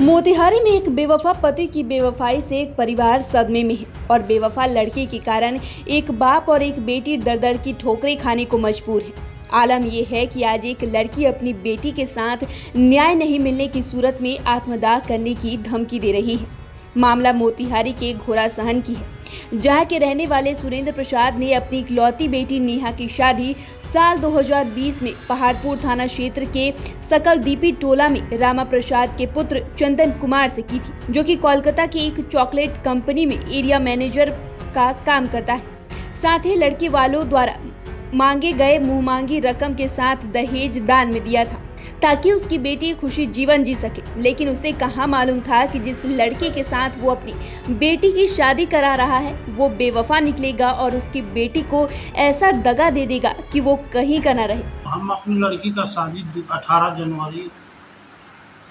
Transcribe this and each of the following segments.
मोतिहारी में एक बेवफा पति की बेवफाई से एक परिवार सदमे में है और बेवफा लड़के के कारण एक बाप और एक बेटी दर-दर की ठोकरें खाने को मजबूर है। आलम यह है कि आज एक लड़की अपनी बेटी के साथ न्याय नहीं मिलने की सूरत में आत्मदाह करने की धमकी दे रही है। मामला मोतिहारी के घोड़ासहन की है, जहां के रहने वाले सुरेंद्र प्रसाद ने अपनी इकलौती बेटी नेहा की शादी साल 2020 में पहाड़पुर थाना क्षेत्र के सकलदीपी टोला में रामा प्रसाद के पुत्र चंदन कुमार से की थी, जो कि कोलकाता की एक चॉकलेट कंपनी में एरिया मैनेजर का काम करता है। साथ ही लड़के वालों द्वारा मांगे गए मुंहमांगी रकम के साथ दहेज दान में दिया था ताकि उसकी बेटी खुशी जीवन जी सके। लेकिन उसे कहाँ मालूम था कि जिस लड़के के साथ वो अपनी बेटी की शादी करा रहा है वो बेवफा निकलेगा और उसकी बेटी को ऐसा दगा दे देगा कि वो कहीं का न रहे। हम अपनी लड़की का शादी 18 जनवरी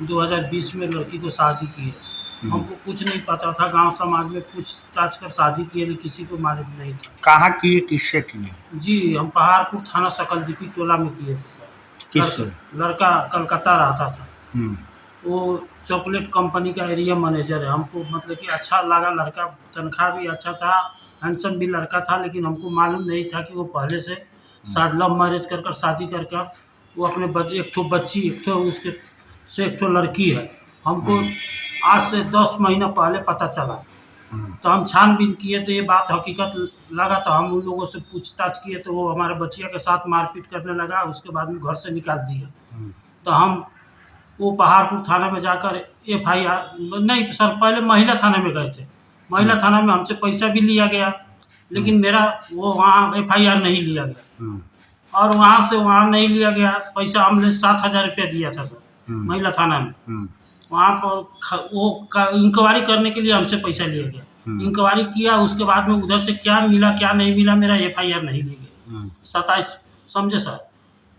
2020 में लड़की को शादी की है। हमको कुछ नहीं पता था, गांव समाज में पूछताछ कर शादी की है, किसी को मालूम नहीं था। कहाँ किए, किससे किए? जी, हम पहाड़पुर थाना सकलदीपी टोला में किए थे सर। किससे? लड़का कलकत्ता रहता था। वो चॉकलेट कंपनी का एरिया मैनेजर है। हमको मतलब कि अच्छा लगा, लड़का तनख्वाह भी अच्छा था, हैंडसम भी लड़का था, लेकिन हमको मालूम नहीं था कि वो पहले से शायद लव मैरिज कर शादी करके वो अपने एक ठो लड़की है। हमको आज से 10 महीना पहले पता चला, तो हम छानबीन किए तो ये बात हकीकत लगा, तो हम उन लोगों से पूछताछ किए तो वो हमारे बच्चिया के साथ मारपीट करने लगा। उसके बाद में घर से निकाल दिया। तो हम वो पहाड़पुर थाना में जाकर FIR नहीं सर, पहले महिला थाने में गए थे। महिला थाना में हमसे पैसा भी लिया गया, लेकिन मेरा वो वहाँ FIR नहीं लिया गया। और वहाँ से वहाँ नहीं लिया गया पैसा। हमने 7,000 रुपया दिया था सर महिला थाना में। वहाँ पर वो इंक्वायरी करने के लिए हमसे पैसा लिया गया। इंक्वायरी किया, उसके बाद में उधर से क्या मिला क्या नहीं मिला मेरा FIR नहीं ली गई। 27 समझे सर।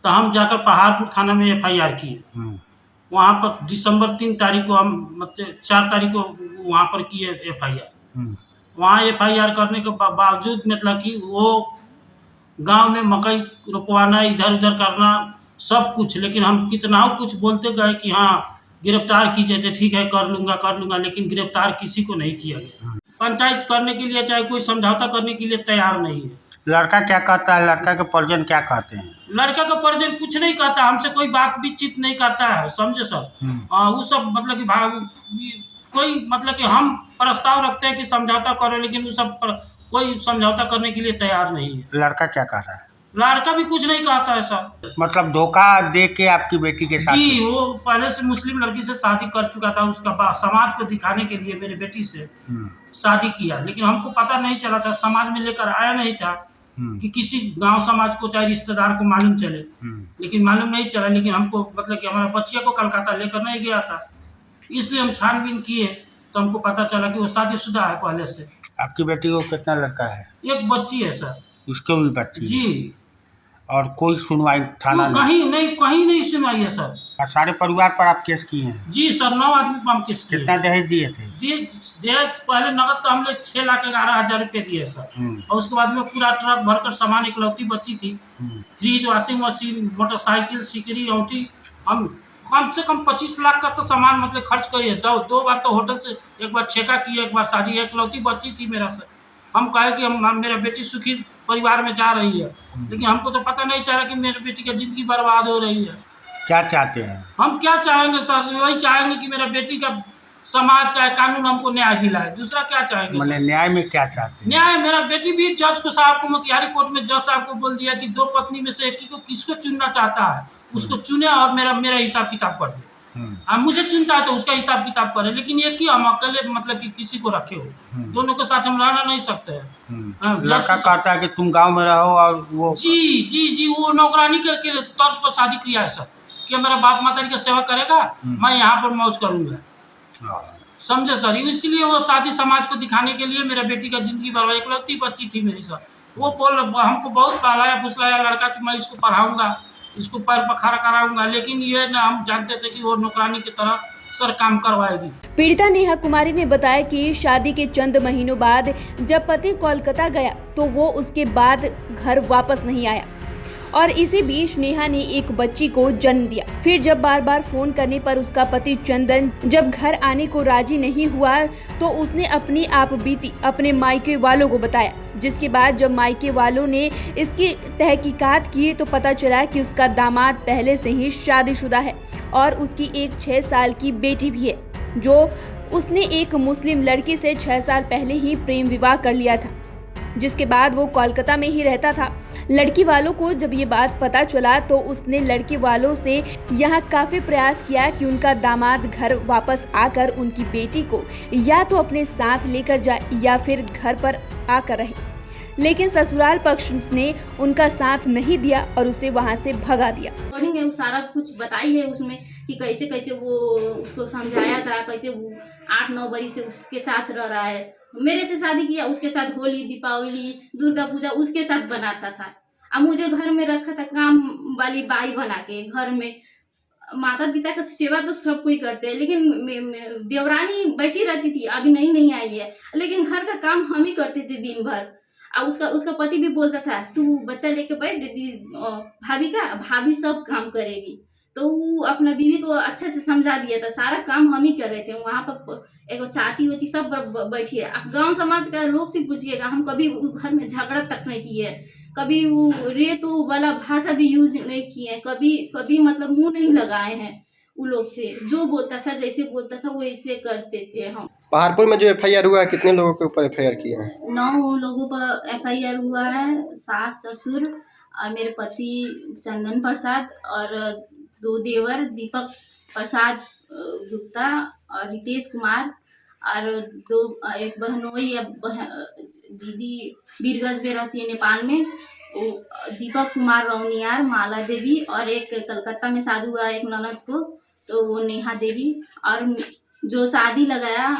तो हम जाकर पहाड़पुर थाना में FIR किए। वहाँ पर दिसंबर 3 तारीख को हम मतलब 4 तारीख को वहाँ पर किए FIR। वहाँ FIR करने के बावजूद मतलब कि वो गांव में मकई रोपवाना, इधर उधर करना सब कुछ, लेकिन हम कितना कुछ बोलते गए कि हाँ गिरफ्तार कीजिए, तो ठीक है कर लूँगा, लेकिन गिरफ्तार किसी को नहीं किया गया। पंचायत करने के लिए चाहे कोई समझौता करने के लिए तैयार नहीं है। लड़का क्या कहता है? लड़का के परिजन क्या कहते हैं? लड़का का परिजन कुछ नहीं कहता, हमसे कोई बात भी चित नहीं करता है, समझे सर। वो सब मतलब कि कोई मतलब कि हम प्रस्ताव रखते हैं कि समझौता करो, लेकिन वो सब कोई समझौता करने के लिए तैयार नहीं है। लड़का क्या कह रहा है? लड़का भी कुछ नहीं कहता है सर। मतलब धोखा दे के आपकी बेटी के साथ? जी, वो पहले से मुस्लिम लड़की से शादी कर चुका था। उसका बाद समाज को दिखाने के लिए मेरे बेटी से शादी किया, लेकिन हमको पता नहीं चला था, समाज में लेकर आया नहीं था कि किसी गांव समाज को चाहे रिश्तेदार को मालूम चले। लेकिन मालूम नहीं चला, लेकिन हमको मतलब कि हमारा बच्चिया को कलकत्ता लेकर नहीं गया था, इसलिए हम छानबीन किए तो हमको पता चला कि वो शादीशुदा है पहले से। आपकी बेटी को कितना लड़का है? एक बच्ची है सर। उसको भी बच्ची? जी। और कोई सुनवाई थाना कहीं नहीं सुनवाई है सर। और सारे परिवार पर आप केस किए हैं? जी सर, 9 आदमी पर हम केस किए। कितना दहेज दिए थे? दहेज पहले नगद तो हमने 6,11,000 रुपये दिए सर। और उसके बाद में पूरा ट्रक भरकर सामान, इकलौती बच्ची थी, फ्रिज, वॉशिंग मशीन, मोटरसाइकिल, सिकरी, औंठी, हम कम से कम 25 लाख का तो सामान मतलब खर्च करिए। 2 बार तो होटल से, एक बार छेका किए, एक बार शादी। इकलौती बच्ची थी मेरा सर। हम कहे कि हम मेरा बेटी सुखी परिवार में जा रही है, लेकिन हमको तो पता नहीं चला कि मेरी बेटी की जिंदगी बर्बाद हो रही है। क्या चाहते हैं? हम क्या चाहेंगे सर? वही चाहेंगे कि मेरा बेटी का समाज चाहे कानून हमको न्याय दिलाए, दूसरा क्या चाहेंगे? मैंने न्याय में क्या चाहते हैं? न्याय, मेरा बेटी भी जज को साहब को मोतिहारी कोर्ट में जज साहब को बोल दिया कि 2 पत्नी में से एक ही को किसको चुनना चाहता है उसको चुने और मेरा हिसाब किताब कर दे। मुझे चुनता है तो उसका हिसाब किताब करे, लेकिन एक ही हम अकेले मतलब कि किसी को रखे हो, दोनों के साथ हम रहना नहीं सकते हैं। लड़का कहता है कि तुम गांव में रहो और वो जी वो नौकरानी करके तर्ज पर शादी किया है सर, कि मेरा बाप माता की सेवा करेगा, मैं यहाँ पर मौज करूँगा, समझे सर। इसलिए वो शादी समाज को दिखाने के लिए मेरा बेटी का जिंदगी बर्बाद। इकलौती बच्ची थी मेरी सर। वो हमको बहुत पहलाया फुसलाया लड़का कि मैं इसको पढ़ाऊँगा, इसको पैर पखारा कराऊंगा, लेकिन ये ना हम जानते थे कि वो नौकरानी की तरह सर काम करवाएगी। पीड़िता नेहा कुमारी ने बताया कि शादी के चंद महीनों बाद जब पति कोलकाता गया तो वो उसके बाद घर वापस नहीं आया और इसी बीच नेहा ने एक बच्ची को जन्म दिया। फिर जब बार बार फोन करने पर उसका पति चंदन जब घर आने को राजी नहीं हुआ तो उसने अपनी आप बीती अपने मायके वालों को बताया, जिसके बाद जब मायके वालों ने इसकी तहकीकात की तो पता चला कि उसका दामाद पहले से ही शादीशुदा है और उसकी एक 6 साल की बेटी भी है, जो उसने एक मुस्लिम लड़की से 6 साल पहले ही प्रेम विवाह कर लिया था, जिसके बाद वो कोलकाता में ही रहता था। लड़की वालों को जब ये बात पता चला तो उसने लड़के वालों से यहाँ काफी प्रयास किया कि उनका दामाद घर वापस आकर उनकी बेटी को या तो अपने साथ लेकर जाए या फिर घर पर आकर रहे, लेकिन ससुराल पक्ष ने उनका साथ नहीं दिया और उसे वहां से भगा दिया। रिकॉर्डिंग है, सारा कुछ बताई है उसमें कि कैसे कैसे वो उसको समझाया था, कैसे वो 8-9 बरी से उसके साथ रह रहा है। मेरे से शादी किया, उसके साथ होली, दीपावली, दुर्गा पूजा उसके साथ बनाता था। अब मुझे घर में रखा था काम वाली बाई बना के। घर में माता पिता का सेवा तो सब कोई करते हैं, लेकिन देवरानी बैठी रहती थी, अभी नहीं आई है, लेकिन घर का काम हम ही करते थे दिन भर। और उसका पति भी बोलता था, तू बच्चा लेके बैठ, भाभी सब काम करेगी। तो वो अपना बीवी को अच्छे से समझा दिया था, सारा काम हम ही कर रहे थे। वहाँ पर एक चाची वची सब बैठी है। आप गांव समाज का लोग से पूछिएगा, हम कभी उस घर में झगड़ा तक नहीं किए, कभी वो रेतु वाला भाषा भी यूज नहीं किए, कभी मतलब मुंह नहीं लगाए हैं। वो लोग से जो बोलता था, जैसे बोलता था वो ऐसे करते थे। हम पहाड़पुर में जो एफआईआर हुआ है, कितने लोगों के ऊपर एफआईआर किए हैं? 9 लोगों पर एफआईआर हुआ है। सास, ससुर और मेरे पति चंदन प्रसाद और 2 देवर, दीपक प्रसाद गुप्ता और रितेश कुमार, और एक बहनोई दीदी बीरगंज में रहती है नेपाल में, वो दीपक कुमार रौनियार, माला देवी, और एक कलकत्ता में शादी हुआ एक ननद को, तो वो नेहा देवी। और जो शादी लगाया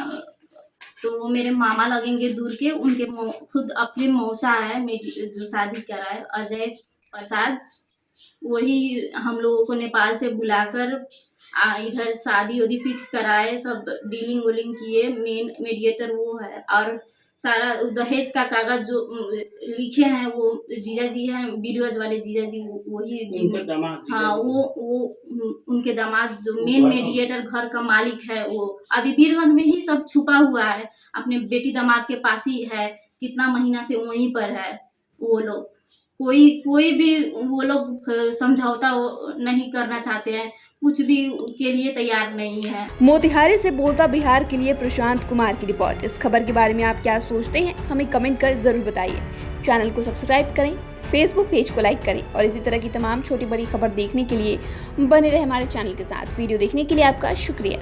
तो वो मेरे मामा लगेंगे दूर के, उनके खुद अपने मौसा है मेरी जो शादी करा है, अजय प्रसाद। वही हम लोगों को नेपाल से बुलाकर इधर शादी वादी फिक्स कराए, सब डीलिंग वोलिंग किए। मेन मीडिएटर वो है, और सारा दहेज का कागज जो लिखे हैं वो जीजा जी हैं, बीरगंज वाले जीजा जी, वही दामाद। हाँ, वो उनके दामाद जो मेन मीडिएटर घर का मालिक है, वो अभी बीरगंज में ही सब छुपा हुआ है, अपने बेटी दामाद के पास ही है, कितना महीना से वहीं पर है। वो लोग कोई भी वो लोग समझौता नहीं करना चाहते हैं, कुछ भी के लिए तैयार नहीं है। मोतिहारी से बोलता बिहार के लिए प्रशांत कुमार की रिपोर्ट। इस खबर के बारे में आप क्या सोचते हैं, हमें कमेंट कर जरूर बताइए। चैनल को सब्सक्राइब करें, फेसबुक पेज को लाइक करें और इसी तरह की तमाम छोटी बड़ी खबर देखने के लिए बने रहे हमारे चैनल के साथ। वीडियो देखने के लिए आपका शुक्रिया।